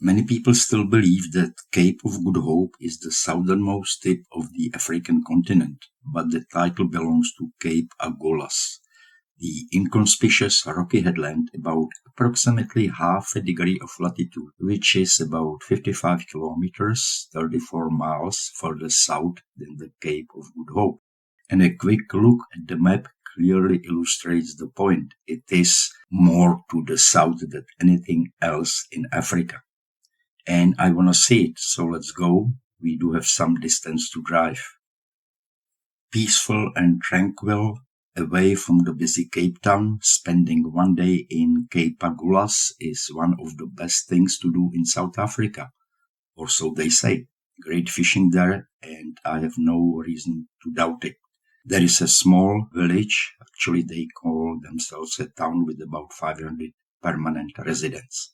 Many people still believe that Cape of Good Hope is the southernmost tip of the African continent, but the title belongs to Cape Agulhas, the inconspicuous rocky headland about approximately half a degree of latitude, which is about 55 kilometers, 34 miles further south than the Cape of Good Hope. And a quick look at the map clearly illustrates the point. It is more to the south than anything else in Africa. And I want to see it, so let's go. We do have some distance to drive. Peaceful and tranquil, away from the busy Cape Town, spending one day in Cape Agulhas is one of the best things to do in South Africa, or so they say. Great fishing there, and I have no reason to doubt it. There is a small village, actually they call themselves a town with about 500 permanent residents.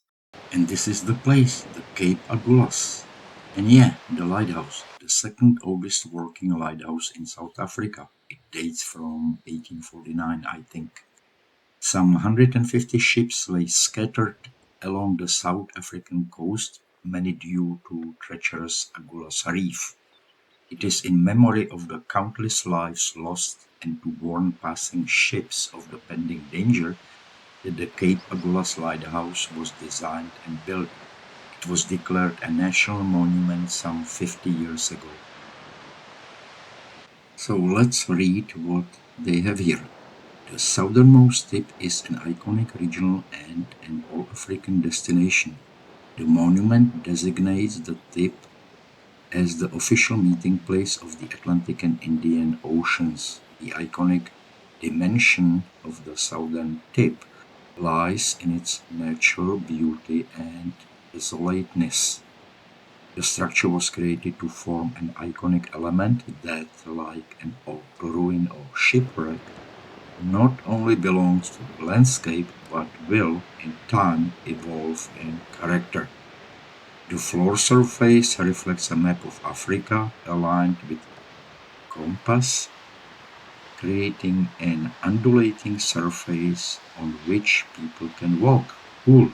And this is the place, the Cape Agulhas. And yeah, the lighthouse, the second oldest working lighthouse in South Africa. It dates from 1849, I think. Some 150 ships lay scattered along the South African coast, many due to treacherous Agulhas Reef. It is in memory of the countless lives lost and to warn passing ships of the pending danger that the Cape Agulhas Lighthouse was designed and built. It was declared a national monument some 50 years ago. So let's read what they have here. The southernmost tip is an iconic regional and an all-African destination. The monument designates the tip as the official meeting place of the Atlantic and Indian Oceans. The iconic dimension of the southern tip lies in its natural beauty and isolateness. The structure was created to form an iconic element that, like an old ruin or shipwreck, not only belongs to the landscape but will, in time, evolve in character. The floor surface reflects a map of Africa aligned with compass, creating an undulating surface on which people can walk. Cool.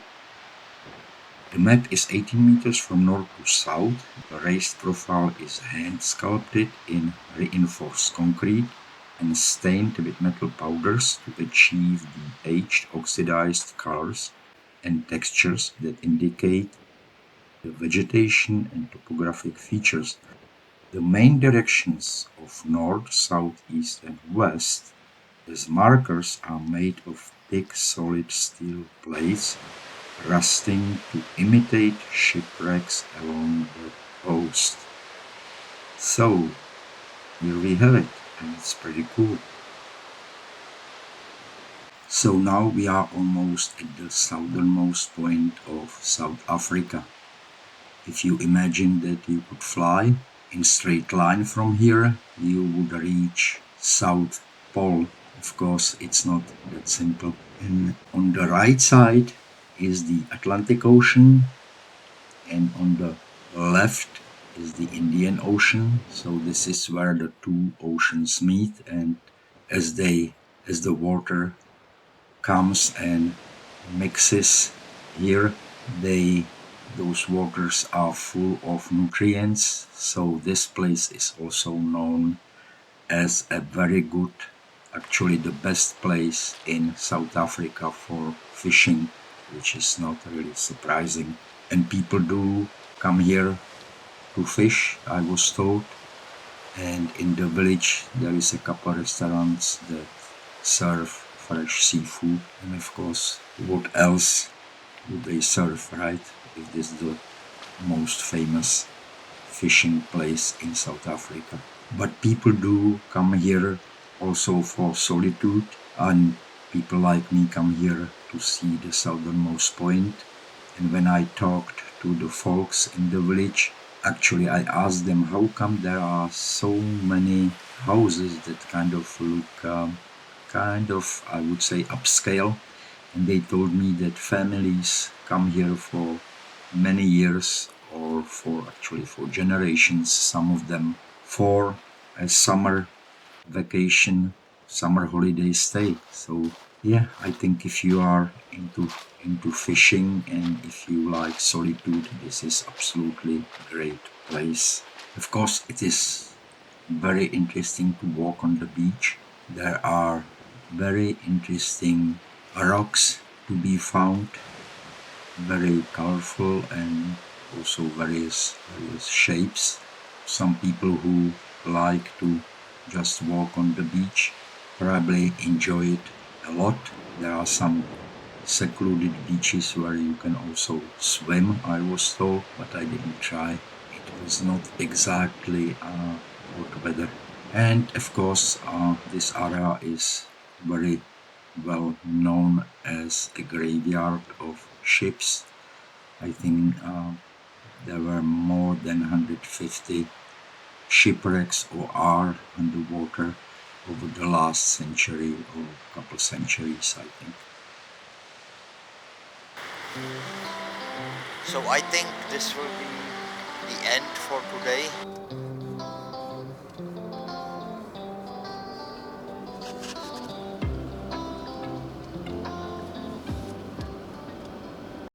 The map is 18 meters from north to south. The raised profile is hand sculpted in reinforced concrete and stained with metal powders to achieve the aged oxidized colors and textures that indicate the vegetation and topographic features. The main directions of north, south, east, and west as markers are made of thick solid steel plates rusting to imitate shipwrecks along the coast. So, here we have it, and it's pretty cool. So now we are almost at the southernmost point of South Africa. If you imagine that you could fly in straight line from here, you would reach South Pole. Of course, it's not that simple. And on the right side is the Atlantic Ocean, and on the left is the Indian Ocean. So this is where the two oceans meet, and as the water comes and mixes here, those waters are full of nutrients. So this place is also known as a very good, actually the best place in South Africa for fishing, which is not really surprising. And people do come here to fish, I was told. And in the village there is a couple restaurants that serve fresh seafood. And of course, what else would they serve, right? If this is the most famous fishing place in South Africa. But people do come here also for solitude, and people like me come here to see the southernmost point. And when I talked to the folks in the village, actually I asked them how come there are so many houses that kind of look I would say upscale. And they told me that families come here for many years, or for generations, some of them, for a summer vacation, summer holiday stay. So Yeah, I think if you are into fishing and if you like solitude, this is absolutely great place. Of course, it is very interesting to walk on the beach. There are very interesting rocks to be found, very colorful and also various shapes. Some people who like to just walk on the beach probably enjoy it a lot. There are some secluded beaches where you can also swim, I was told, but I didn't try. It was not exactly hot weather. And of course, this area is very well known as a graveyard of ships. I think there were more than 150 shipwrecks or are underwater over the last century or couple centuries, I think. So I think this will be the end for today.